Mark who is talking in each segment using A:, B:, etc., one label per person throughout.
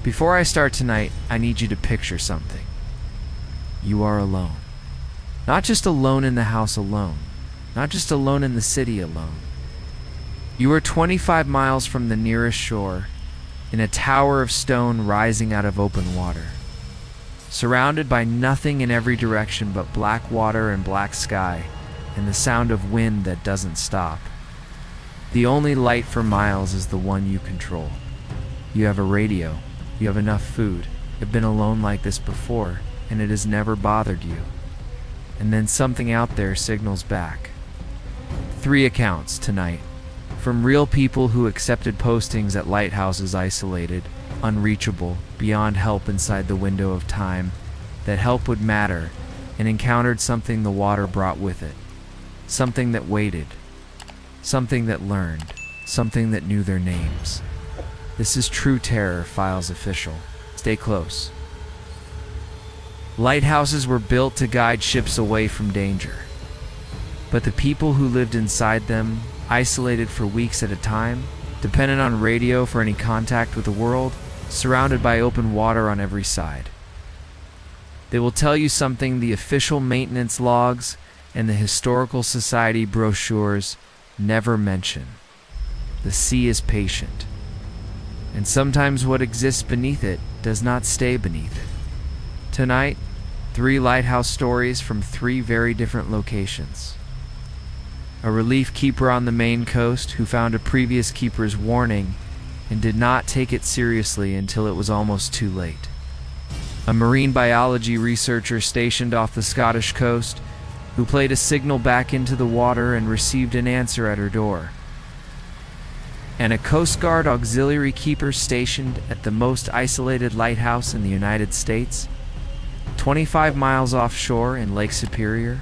A: Before I start tonight, I need you to picture something. You are alone. Not just alone in the house alone. Not just alone in the city alone. You are 25 miles from the nearest shore, in a tower of stone rising out of open water. Surrounded by nothing in every direction but black water and black sky, and the sound of wind that doesn't stop. The only light for miles is the one you control. You have a radio. You have enough food. You've been alone like this before, and it has never bothered you. And then something out there signals back. 3 accounts tonight, from real people who accepted postings at Lighthouse as isolated, unreachable, beyond help inside the window of time, that help would matter, and encountered something the water brought with it. Something that waited. Something that learned. Something that knew their names. This is True Terror Files Official. Stay close. Lighthouses were built to guide ships away from danger. But the people who lived inside them, isolated for weeks at a time, dependent on radio for any contact with the world, surrounded by open water on every side. They will tell you something the official maintenance logs and the Historical Society brochures never mention. The sea is patient, and sometimes what exists beneath it does not stay beneath it. Tonight, 3 lighthouse stories from 3 very different locations. A relief keeper on the Maine coast who found a previous keeper's warning and did not take it seriously until it was almost too late. A marine biology researcher stationed off the Scottish coast who played a signal back into the water and received an answer at her door. And a Coast Guard auxiliary keeper stationed at the most isolated lighthouse in the United States, 25 miles offshore in Lake Superior,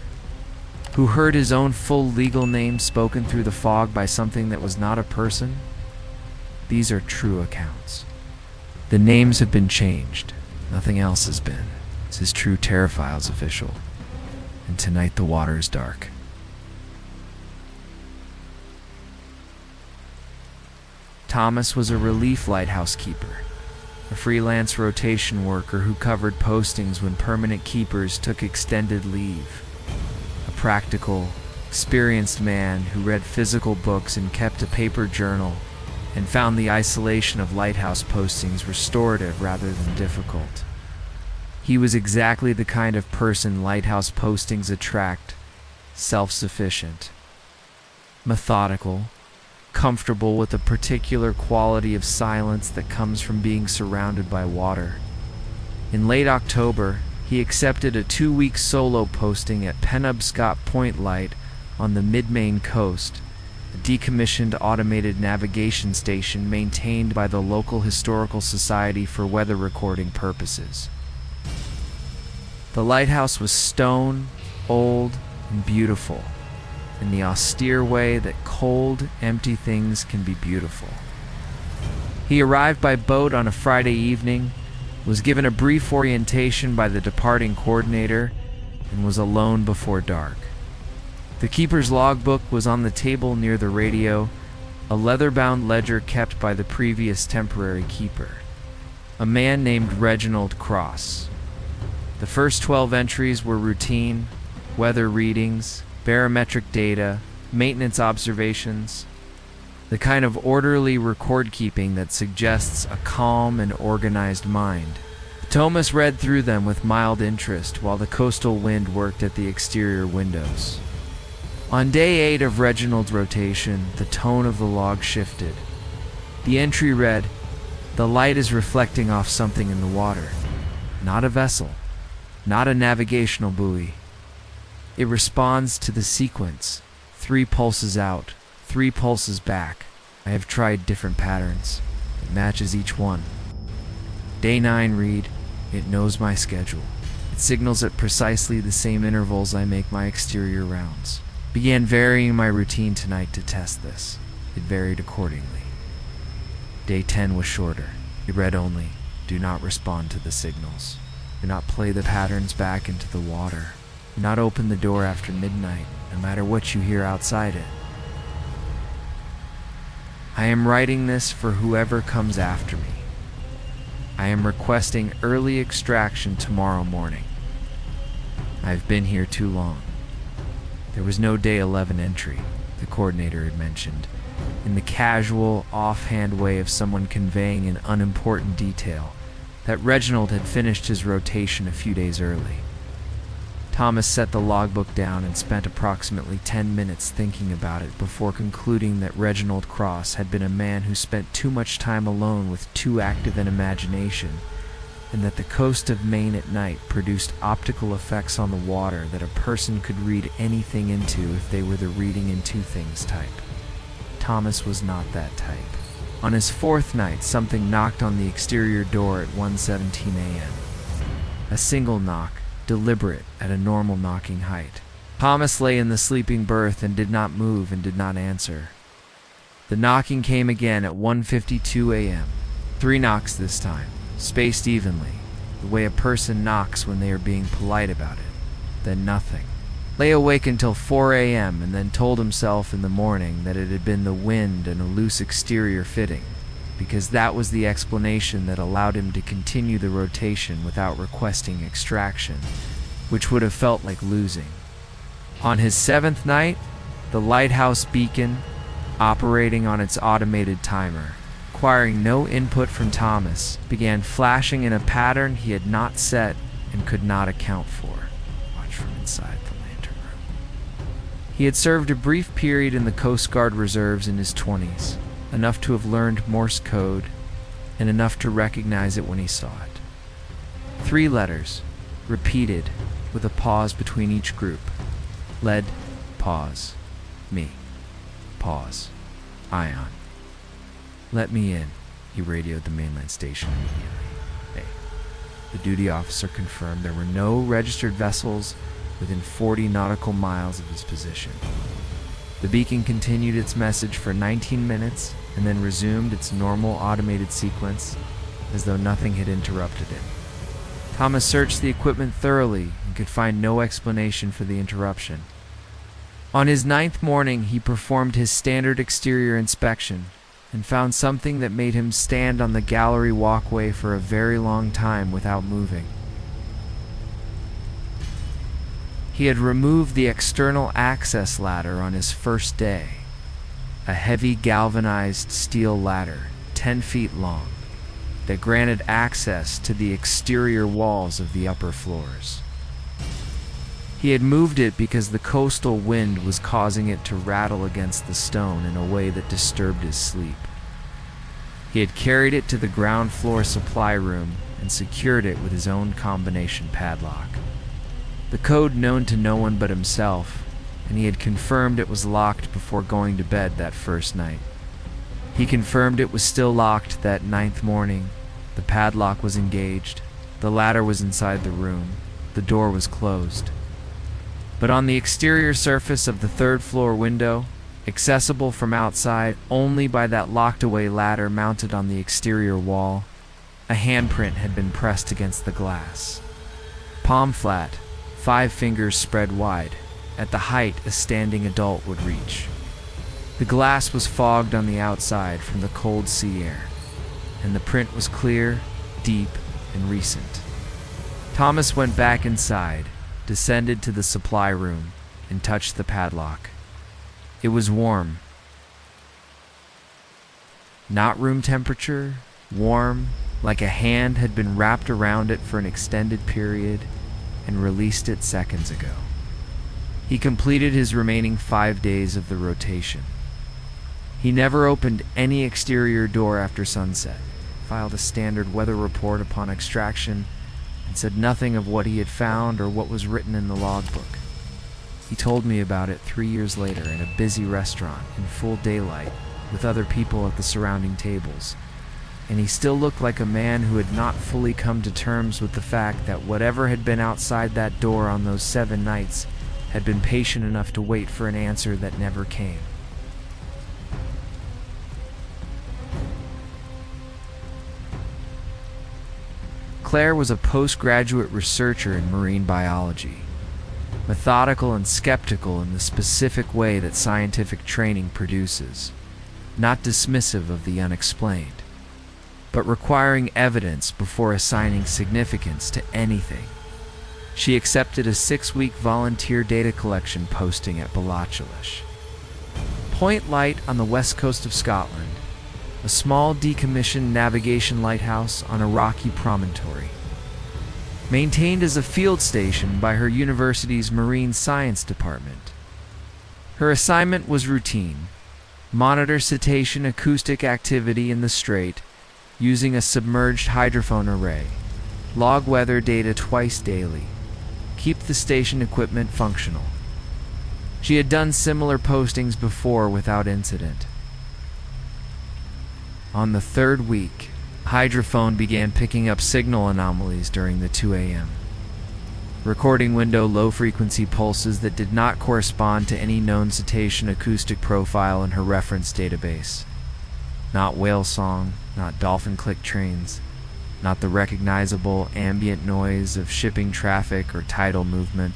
A: who heard his own full legal name spoken through the fog by something that was not a person. These are true accounts. The names have been changed. Nothing else has been. This is True Terror Files Official. And tonight the water is dark. Thomas was a relief lighthouse keeper, a freelance rotation worker who covered postings when permanent keepers took extended leave. A practical, experienced man who read physical books and kept a paper journal and found the isolation of lighthouse postings restorative rather than difficult. He was exactly the kind of person lighthouse postings attract: self-sufficient, methodical, comfortable with a particular quality of silence that comes from being surrounded by water. In late October, he accepted a 2-week solo posting at Penobscot Point Light on the mid-Maine coast, a decommissioned automated navigation station maintained by the local Historical Society for weather recording purposes. The lighthouse was stone, old, and beautiful, in the austere way that cold, empty things can be beautiful. He arrived by boat on a Friday evening, was given a brief orientation by the departing coordinator, and was alone before dark. The keeper's logbook was on the table near the radio, a leather-bound ledger kept by the previous temporary keeper, a man named Reginald Cross. The first 12 entries were routine, weather readings, barometric data, maintenance observations, the kind of orderly record-keeping that suggests a calm and organized mind. Thomas read through them with mild interest while the coastal wind worked at the exterior windows. On day 8 of Reginald's rotation, the tone of the log shifted. The entry read, "The light is reflecting off something in the water. Not a vessel. Not a navigational buoy. It responds to the sequence. 3 pulses out, 3 pulses back. I have tried different patterns. It matches each one. Day 9 read, it knows my schedule. It signals at precisely the same intervals I make my exterior rounds. Began varying my routine tonight to test this. It varied accordingly. Day 10 was shorter. It read only, do not respond to the signals. Do not play the patterns back into the water. Do not open the door after midnight, no matter what you hear outside it. I am writing this for whoever comes after me. I am requesting early extraction tomorrow morning. I've been here too long. There was no day 11 entry, the coordinator had mentioned, in the casual, offhand way of someone conveying an unimportant detail, that Reginald had finished his rotation a few days early. Thomas set the logbook down and spent approximately 10 minutes thinking about it before concluding that Reginald Cross had been a man who spent too much time alone with too active an imagination, and that the coast of Maine at night produced optical effects on the water that a person could read anything into if they were the reading into things type. Thomas was not that type. On his fourth night, something knocked on the exterior door at 1:17 a.m. A single knock, deliberate at a normal knocking height. Thomas lay in the sleeping berth and did not move and did not answer. The knocking came again at 1:52 a.m. 3 knocks this time, spaced evenly, the way a person knocks when they are being polite about it. Then nothing. Lay awake until 4 a.m. and then told himself in the morning that it had been the wind and a loose exterior fitting, because that was the explanation that allowed him to continue the rotation without requesting extraction, which would have felt like losing. On his 7th night, the lighthouse beacon, operating on its automated timer, requiring no input from Thomas, began flashing in a pattern he had not set and could not account for. Watch from inside the lantern room. He had served a brief period in the Coast Guard Reserves in his 20s, enough to have learned Morse code, and enough to recognize it when he saw it. 3 letters, repeated, with a pause between each group. Lead, pause. Me, pause. Ion. Let me in, he radioed the mainland station immediately. Hey. The duty officer confirmed there were no registered vessels within 40 nautical miles of his position. The beacon continued its message for 19 minutes and then resumed its normal automated sequence as though nothing had interrupted it. Thomas searched the equipment thoroughly and could find no explanation for the interruption. On his 9th morning, he performed his standard exterior inspection and found something that made him stand on the gallery walkway for a very long time without moving. He had removed the external access ladder on his first day, a heavy galvanized steel ladder, 10 feet long, that granted access to the exterior walls of the upper floors. He had moved it because the coastal wind was causing it to rattle against the stone in a way that disturbed his sleep. He had carried it to the ground floor supply room and secured it with his own combination padlock. The code known to no one but himself, and he had confirmed it was locked before going to bed that first night. He confirmed it was still locked that 9th morning. The padlock was engaged, the ladder was inside the room, the door was closed. But on the exterior surface of the 3rd floor window, accessible from outside only by that locked-away ladder mounted on the exterior wall, a handprint had been pressed against the glass. Palm flat, 5 fingers spread wide, at the height a standing adult would reach. The glass was fogged on the outside from the cold sea air, and the print was clear, deep, and recent. Thomas went back inside, descended to the supply room, and touched the padlock. It was warm. Not room temperature, warm, like a hand had been wrapped around it for an extended period and released it seconds ago. He completed his remaining 5 days of the rotation. He never opened any exterior door after sunset, filed a standard weather report upon extraction, and said nothing of what he had found or what was written in the logbook. He told me about it 3 years later in a busy restaurant in full daylight with other people at the surrounding tables, and he still looked like a man who had not fully come to terms with the fact that whatever had been outside that door on those 7 nights had been patient enough to wait for an answer that never came. Claire was a postgraduate researcher in marine biology, methodical and skeptical in the specific way that scientific training produces, not dismissive of the unexplained. but requiring evidence before assigning significance to anything. She accepted a 6-week volunteer data collection posting at Balachalish. Point Light on the west coast of Scotland, a small decommissioned navigation lighthouse on a rocky promontory. Maintained as a field station by her university's marine science department. Her assignment was routine: monitor cetacean acoustic activity in the strait using a submerged hydrophone array, log weather data twice daily, keep the station equipment functional. She had done similar postings before without incident. On the 3rd week, hydrophone began picking up signal anomalies during the 2 a.m. recording window low-frequency pulses that did not correspond to any known cetacean acoustic profile in her reference database. Not whale song, not dolphin click trains, not the recognizable ambient noise of shipping traffic or tidal movement.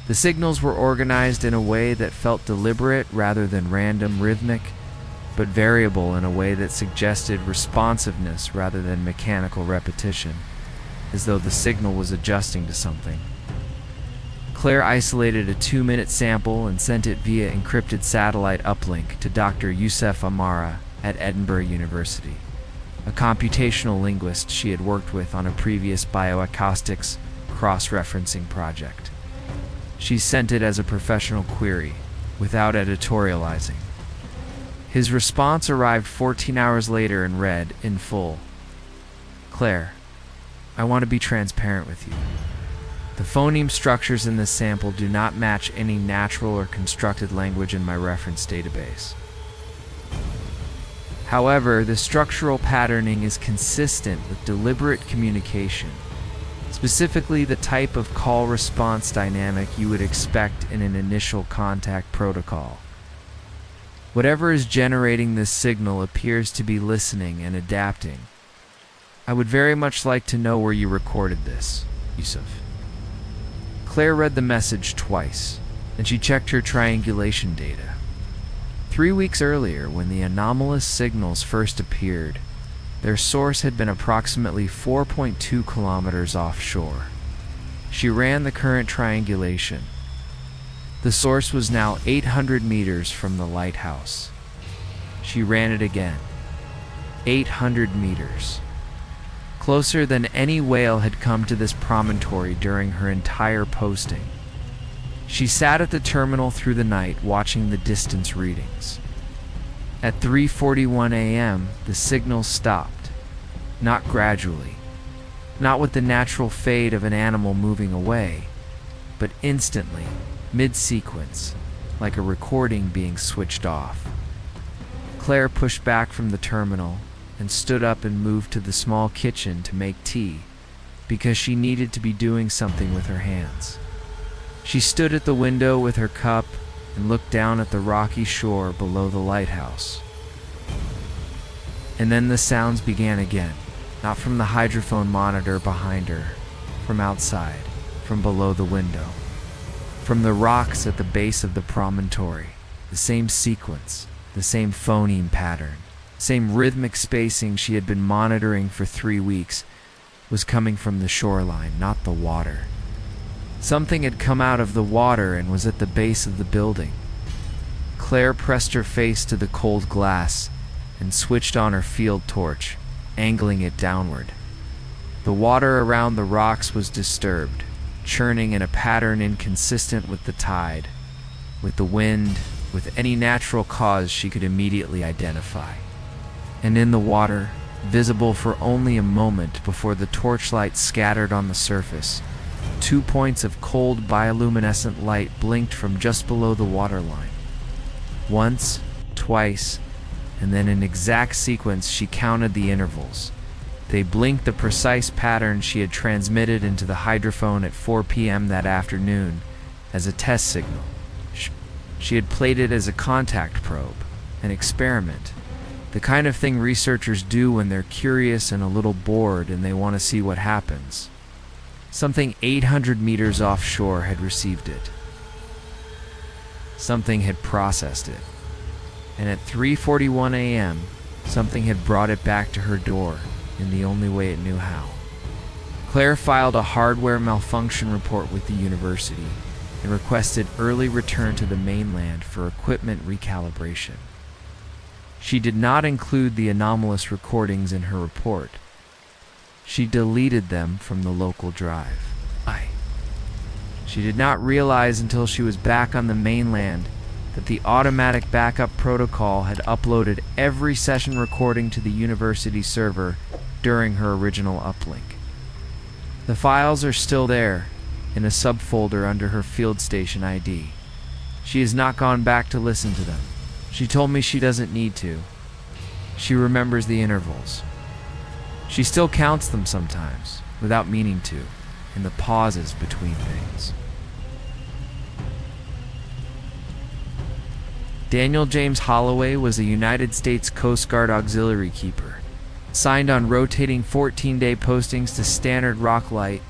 A: The signals were organized in a way that felt deliberate rather than random, rhythmic, but variable in a way that suggested responsiveness rather than mechanical repetition, as though the signal was adjusting to something. Claire isolated a 2-minute sample and sent it via encrypted satellite uplink to Dr. Youssef Amara at Edinburgh University, a computational linguist she had worked with on a previous bioacoustics cross-referencing project. She sent it as a professional query, without editorializing. His response arrived 14 hours later and read, in full, "Claire, I want to be transparent with you. The phoneme structures in this sample do not match any natural or constructed language in my reference database. However, the structural patterning is consistent with deliberate communication, specifically the type of call-response dynamic you would expect in an initial contact protocol. Whatever is generating this signal appears to be listening and adapting. I would very much like to know where you recorded this, Yusuf." Claire read the message twice, and she checked her triangulation data. 3 weeks earlier, when the anomalous signals first appeared, their source had been approximately 4.2 kilometers offshore. She ran the current triangulation. The source was now 800 meters from the lighthouse. She ran it again. 800 meters. Closer than any whale had come to this promontory during her entire posting. She sat at the terminal through the night watching the distance readings. At 3:41 a.m., the signal stopped, not gradually, not with the natural fade of an animal moving away, but instantly, mid-sequence, like a recording being switched off. Claire pushed back from the terminal and stood up and moved to the small kitchen to make tea, because she needed to be doing something with her hands. She stood at the window with her cup and looked down at the rocky shore below the lighthouse. And then the sounds began again, not from the hydrophone monitor behind her, from outside, from below the window. From the rocks at the base of the promontory, the same sequence, the same phoneme pattern, same rhythmic spacing she had been monitoring for 3 weeks, was coming from the shoreline, not the water. Something had come out of the water and was at the base of the building. Claire pressed her face to the cold glass and switched on her field torch, angling it downward. The water around the rocks was disturbed, churning in a pattern inconsistent with the tide, with the wind, with any natural cause she could immediately identify. And in the water, visible for only a moment before the torchlight scattered on the surface, 2 points of cold bioluminescent light blinked from just below the waterline. Once, twice, and then in exact sequence she counted the intervals. They blinked the precise pattern she had transmitted into the hydrophone at 4 p.m. that afternoon as a test signal. She had played it as a contact probe, an experiment, the kind of thing researchers do when they're curious and a little bored and they want to see what happens. Something 800 meters offshore had received it. Something had processed it. And at 3:41 a.m., Something had brought it back to her door in the only way it knew how. Claire filed a hardware malfunction report with the university and requested early return to the mainland for equipment recalibration. She did not include the anomalous recordings in her report. She deleted them from the local drive. She did not realize until she was back on the mainland that the automatic backup protocol had uploaded every session recording to the university server during her original uplink. The files are still there in a subfolder under her field station ID. She has not gone back to listen to them. She told me she doesn't need to. She remembers the intervals. She still counts them sometimes, without meaning to, in the pauses between things. Daniel James Holloway was a United States Coast Guard auxiliary keeper, signed on rotating 14-day postings to Stannard Rock Light,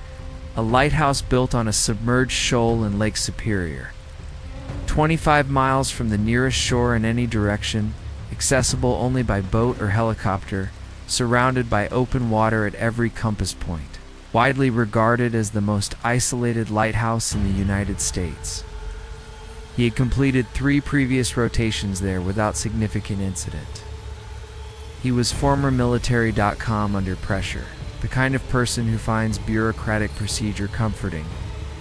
A: a lighthouse built on a submerged shoal in Lake Superior. 25 miles from the nearest shore in any direction, accessible only by boat or helicopter, surrounded by open water at every compass point, widely regarded as the most isolated lighthouse in the United States. He had completed 3 previous rotations there without significant incident. He was former military.com under pressure, the kind of person who finds bureaucratic procedure comforting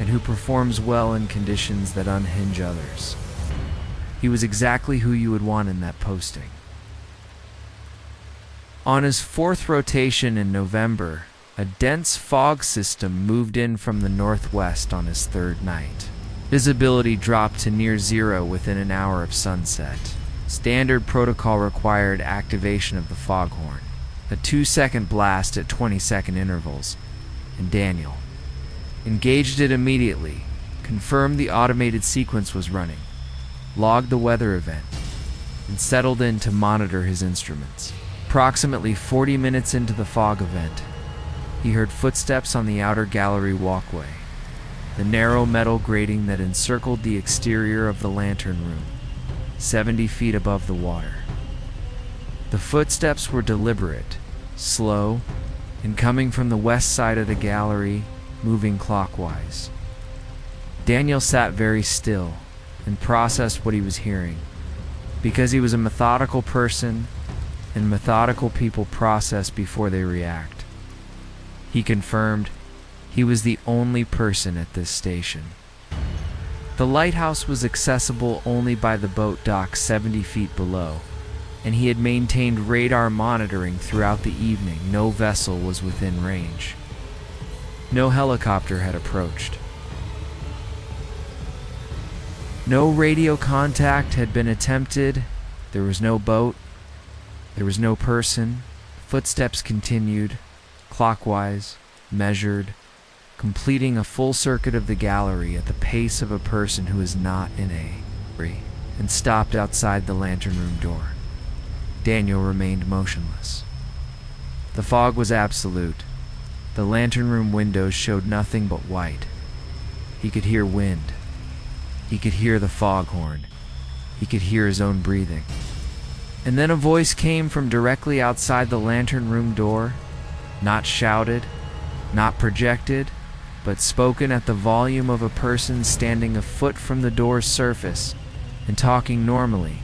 A: and who performs well in conditions that unhinge others. He was exactly who you would want in that posting. On his 4th rotation in November, a dense fog system moved in from the northwest on his 3rd night. Visibility dropped to near zero within an hour of sunset. Standard protocol required activation of the foghorn, a 2-second blast at 20-second intervals, and Daniel engaged it immediately, confirmed the automated sequence was running, logged the weather event, and settled in to monitor his instruments. Approximately 40 minutes into the fog event, he heard footsteps on the outer gallery walkway, the narrow metal grating that encircled the exterior of the lantern room, 70 feet above the water. The footsteps were deliberate, slow, and coming from the west side of the gallery, moving clockwise. Daniel sat very still and processed what he was hearing. Because he was a methodical person, and methodical people process before they react. He confirmed he was the only person at this station. The lighthouse was accessible only by the boat dock 70 feet below, and he had maintained radar monitoring throughout the evening. No vessel was within range. No helicopter had approached. No radio contact had been attempted. There was no boat. There was no person. Footsteps continued, clockwise, measured, completing a full circuit of the gallery at the pace of a person who is not in a hurry, and stopped outside the lantern room door. Daniel remained motionless. The fog was absolute. The lantern room windows showed nothing but white. He could hear wind. He could hear the foghorn. He could hear his own breathing. And then a voice came from directly outside the lantern room door, not shouted, not projected, but spoken at the volume of a person standing a foot from the door's surface and talking normally,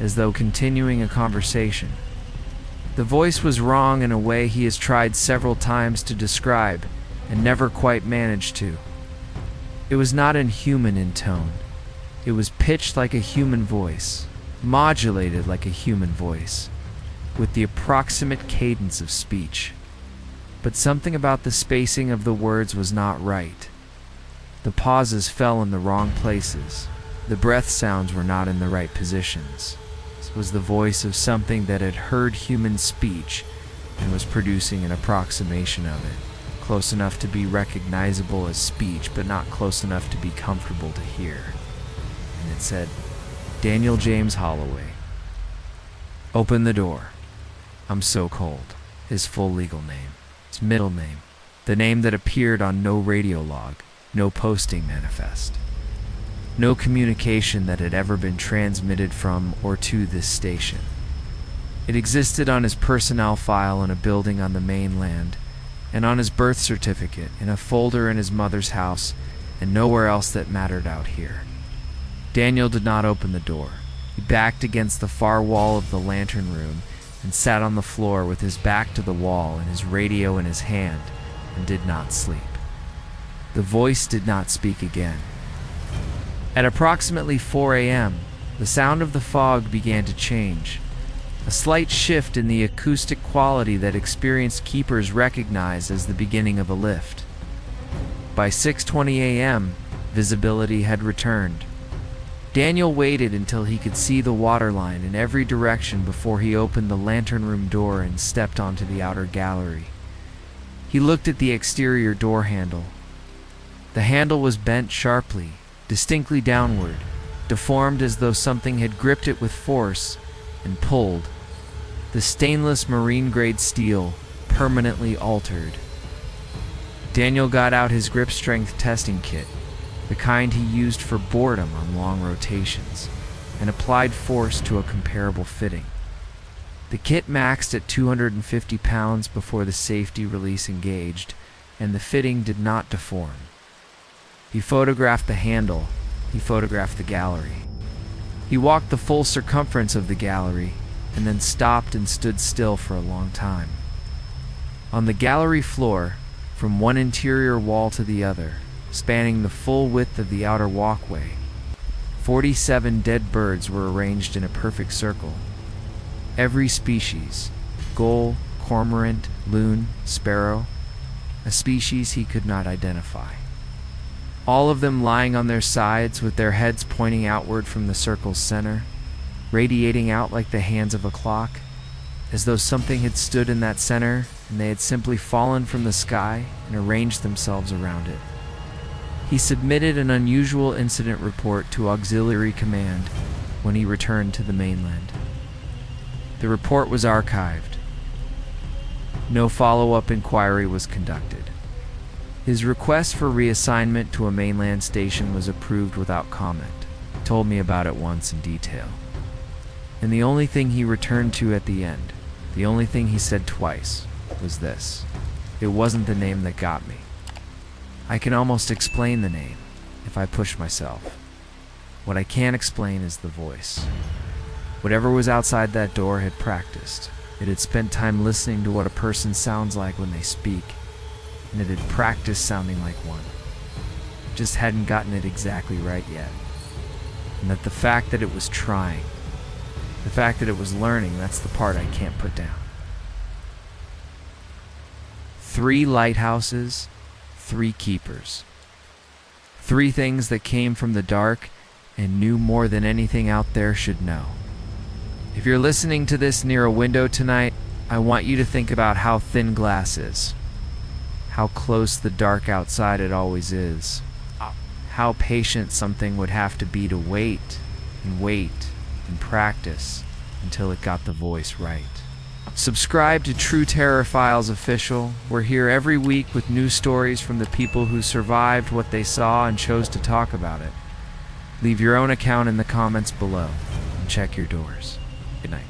A: as though continuing a conversation. The voice was wrong in a way he has tried several times to describe and never quite managed to. It was not inhuman in tone. It was pitched like a human voice, modulated like a human voice, with the approximate cadence of speech. But something about the spacing of the words was not right. The pauses fell in the wrong places. The breath sounds were not in the right positions. This was the voice of something that had heard human speech and was producing an approximation of it, close enough to be recognizable as speech, but not close enough to be comfortable to hear. And it said, "Daniel James Holloway. Open the door. I'm so cold." His full legal name. His middle name. The name that appeared on no radio log, no posting manifest. No communication that had ever been transmitted from or to this station. It existed on his personnel file in a building on the mainland, and on his birth certificate in a folder in his mother's house, and nowhere else that mattered out here. Daniel did not open the door. He backed against the far wall of the lantern room and sat on the floor with his back to the wall and his radio in his hand, and did not sleep. The voice did not speak again. At approximately 4 a.m., the sound of the fog began to change, a slight shift in the acoustic quality that experienced keepers recognize as the beginning of a lift. By 6:20 a.m., visibility had returned. Daniel waited until he could see the waterline in every direction before he opened the lantern room door and stepped onto the outer gallery. He looked at the exterior door handle. The handle was bent sharply, distinctly downward, deformed as though something had gripped it with force and pulled. The stainless marine-grade steel permanently altered. Daniel got out his grip strength testing kit, the kind he used for boredom on long rotations, and applied force to a comparable fitting. The kit maxed at 250 pounds before the safety release engaged, and the fitting did not deform. He photographed the handle. He photographed the gallery. He walked the full circumference of the gallery, and then stopped and stood still for a long time. On the gallery floor, from one interior wall to the other, spanning the full width of the outer walkway, 47 dead birds were arranged in a perfect circle. Every species, gull, cormorant, loon, sparrow, a species he could not identify. All of them lying on their sides with their heads pointing outward from the circle's center, radiating out like the hands of a clock, as though something had stood in that center and they had simply fallen from the sky and arranged themselves around it. He submitted an unusual incident report to Auxiliary Command when he returned to the mainland. The report was archived. No follow-up inquiry was conducted. His request for reassignment to a mainland station was approved without comment. He told me about it once in detail. And the only thing he returned to at the end, the only thing he said twice, was this: it wasn't the name that got me. I can almost explain the name, if I push myself. What I can't explain is the voice. Whatever was outside that door had practiced. It had spent time listening to what a person sounds like when they speak, and it had practiced sounding like one. Just hadn't gotten it exactly right yet. And that the fact that it was trying, the fact that it was learning, that's the part I can't put down. 3 lighthouses, 3 keepers. 3 things that came from the dark and knew more than anything out there should know. If you're listening to this near a window tonight, I want you to think about how thin glass is. How close the dark outside it always is. How patient something would have to be to wait and practice until it got the voice right. Subscribe to True Terror Files Official. We're here every week with new stories from the people who survived what they saw and chose to talk about it. Leave your own account in the comments below and check your doors. Good night.